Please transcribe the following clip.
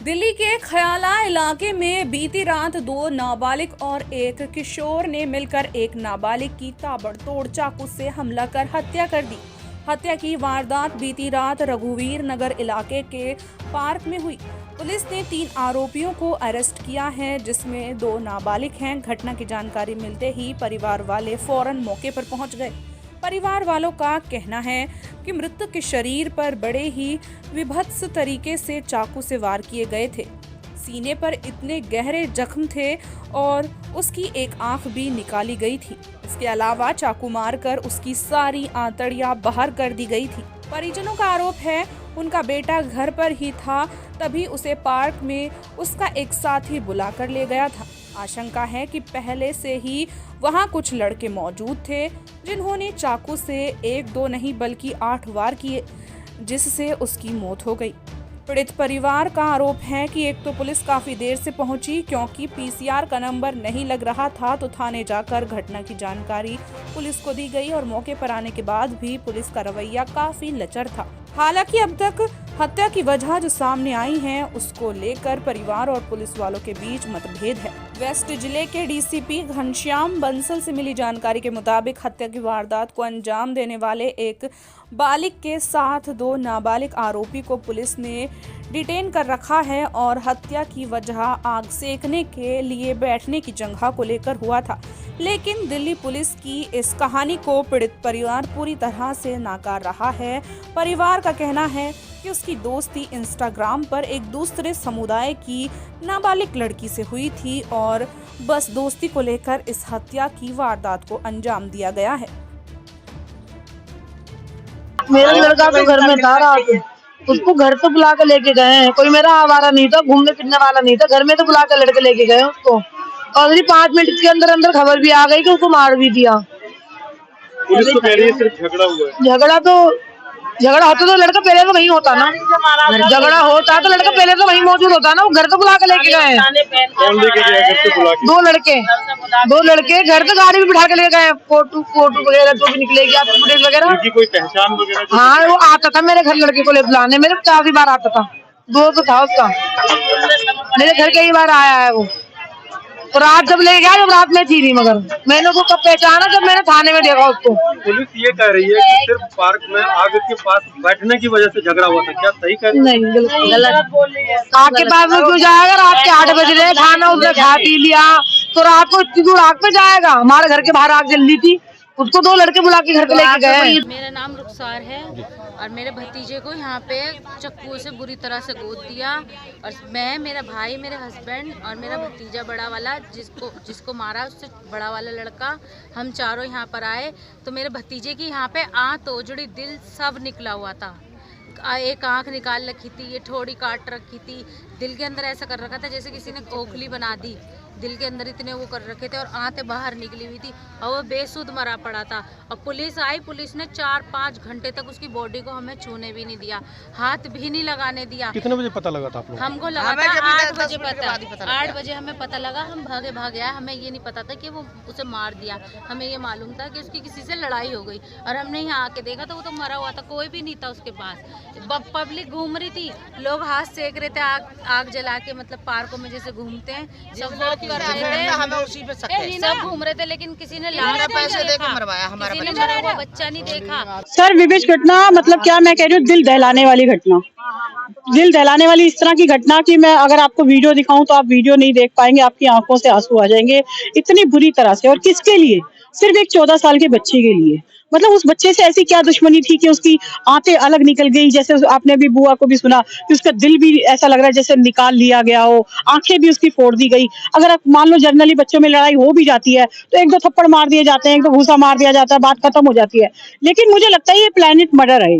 दिल्ली के खयाला इलाके में बीती रात दो नाबालिग और एक किशोर ने मिलकर एक नाबालिग की ताबड़तोड़ चाकू से हमला कर हत्या कर दी। हत्या की वारदात बीती रात रघुवीर नगर इलाके के पार्क में हुई। पुलिस ने 3 आरोपियों को अरेस्ट किया है, जिसमें 2 नाबालिग हैं। घटना की जानकारी मिलते ही परिवार वाले फौरन मौके पर पहुंच गए। परिवार वालों का कहना है कि मृतक के शरीर पर बड़े ही विभत्स तरीके से चाकू से वार किए गए थे। सीने पर इतने गहरे जख्म थे और उसकी एक आंख भी निकाली गई थी। इसके अलावा चाकू मारकर उसकी सारी आंतड़ियां बाहर कर दी गई थी। परिजनों का आरोप है उनका बेटा घर पर ही था, तभी उसे पार्क में उसका एक साथी बुलाकर ले गया था। आशंका है कि पहले से ही वहां कुछ लड़के मौजूद थे, जिन्होंने चाकू से 1-2 नहीं बल्कि 8 वार किए, जिससे उसकी मौत हो गई। पीड़ित परिवार का आरोप है कि एक तो पुलिस काफी देर से पहुंची, क्योंकि पीसीआर का नंबर नहीं लग रहा था, तो थाने जाकर घटना की जानकारी पुलिस को दी गई और मौके पर आने के बाद भी पुलिस का रवैया काफी लचर था। हालांकि अब तक हत्या की वजह जो सामने आई है, उसको लेकर परिवार और पुलिस वालों के बीच मतभेद है। वेस्ट जिले के डीसीपी घनश्याम बंसल से मिली जानकारी के मुताबिक हत्या की वारदात को अंजाम देने वाले एक बालिग के साथ 2 नाबालिग आरोपी को पुलिस ने डिटेन कर रखा है और हत्या की वजह आग सेकने के लिए बैठने की जगह को लेकर हुआ था। लेकिन दिल्ली पुलिस की इस कहानी को पीड़ित परिवार पूरी तरह से नकार रहा है। परिवार का कहना है कि उसकी दोस्ती इंस्टाग्राम पर एक दूसरे समुदाय की नाबालिग लड़की से हुई थी और बस दोस्ती को लेकर इस हत्या की वारदात को अंजाम दिया गया है। मेरा लड़का तो घर में था रात, उसको घर तो बुला के लेके गए हैं। कोई मेरा आवारा नहीं था, घूमने फिरने वाला नहीं था, घर में तो बुला के लड़के लेके गए उसको। और 5 मिनट के अंदर अंदर खबर भी आ गई कि उसको मार भी दिया। पुलिस तो कह रही है सिर्फ झगड़ा हुआ है। झगड़ा होता तो लड़का पहले तो वहीं होता ना। झगड़ा होता तो लड़का पहले तो वहीं मौजूद होता ना। वो घर तो बुला के लेके गए हैं। कौन लेके गया घर से बुला के? 2 लड़के घर तो गाड़ी भी बिठा के ले गए। फोटो वगैरह जो भी निकलेगी आपको फुटेज वगैरह। उनकी कोई पहचान वगैरह? हाँ, वो आता था मेरे घर लड़के को ले बुलाने, मेरे काफी बार आता था। 2 तो था उसका, मेरे घर कई बार आया है वो। तो रात जब ले गया, जब रात में थी नहीं, मगर मैंने उसको कब पहचाना जब मैंने थाने में देखा उसको। पुलिस ये कह रही है कि सिर्फ पार्क में आग के पास बैठने की वजह से झगड़ा हुआ था। क्या सही कह रही है? नहीं, बिल्कुल गलत। आग के पास में क्यों जाएगा? रात के 8 बज रहे, खाना उसने खा पी लिया, तो रात को इतनी दूर आग पे जाएगा? हमारे घर के बाहर आग जल रही थी, उसको 2 लड़के बुला के घर पे लेके गए। मेरा नाम रुखसार है और मेरे भतीजे को यहाँ पे चक्कू से बुरी तरह से गोद दिया। और मैं, मेरा भाई, मेरे हस्बैंड और मेरा भतीजा बड़ा वाला जिसको मारा, उससे बड़ा वाला लड़का, हम चारों यहाँ पर आए तो मेरे भतीजे की यहाँ पे आंत, ओजड़ी, दिल सब निकला हुआ था। एक आंख निकाल रखी थी, ये ठोड़ी काट रखी थी, दिल के अंदर ऐसा कर रखा था जैसे किसी ने खोखली बना दी। दिल के अंदर इतने वो कर रखे थे और आंतें बाहर निकली हुई थी और वो बेसुध मरा पड़ा था। और पुलिस आई, पुलिस ने 4-5 घंटे तक उसकी बॉडी को हमें छूने भी नहीं दिया, हाथ भी नहीं लगाने दिया। कितने बजे पता लगा था आप लोग? हमको लगा था 8 बजे पता 8 बजे हमें पता लगा। हम भागे आए, हमें ये नहीं पता था कि वो उसे मार दिया। हमें ये मालूम था कि उसकी किसी से लड़ाई हो गई और हमने यहाँ आके देखा तो वो तो मरा हुआ था, कोई भी नहीं था उसके पास। पब्लिक घूम रही थी, लोग हाथ सेक रहे थे आग जला के, मतलब पार्कों में जैसे घूमते हैं सब लोग कर रहे थे, हमें उसी पे सब घूम रहे थे, लेकिन किसी ने पैसे देके मरवाया, हमारा बच्चा नहीं देखा। सर विवेश घटना, मतलब क्या मैं कह रही हूँ, दिल दहलाने वाली घटना, दिल दहलाने वाली इस तरह की घटना कि मैं अगर आपको वीडियो दिखाऊं तो आप वीडियो नहीं देख पाएंगे, आपकी आंखों से आंसू आ जाएंगे, इतनी बुरी तरह से। और किसके लिए? सिर्फ एक 14 साल के बच्चे के लिए। मतलब उस बच्चे से ऐसी क्या दुश्मनी थी कि उसकी आंतें अलग निकल गई। जैसे आपने अभी बुआ को भी सुना कि उसका दिल भी ऐसा लग रहा है जैसे निकाल लिया गया हो, आंखें भी उसकी फोड़ दी गई। अगर आप मान लो जनरली बच्चों में लड़ाई हो भी जाती है तो 1-2 थप्पड़ मार दिए जाते हैं, 1-2 घूसा मार दिया जाता है, बात खत्म हो जाती है। लेकिन मुझे लगता है ये प्लैनेट मर्डर है।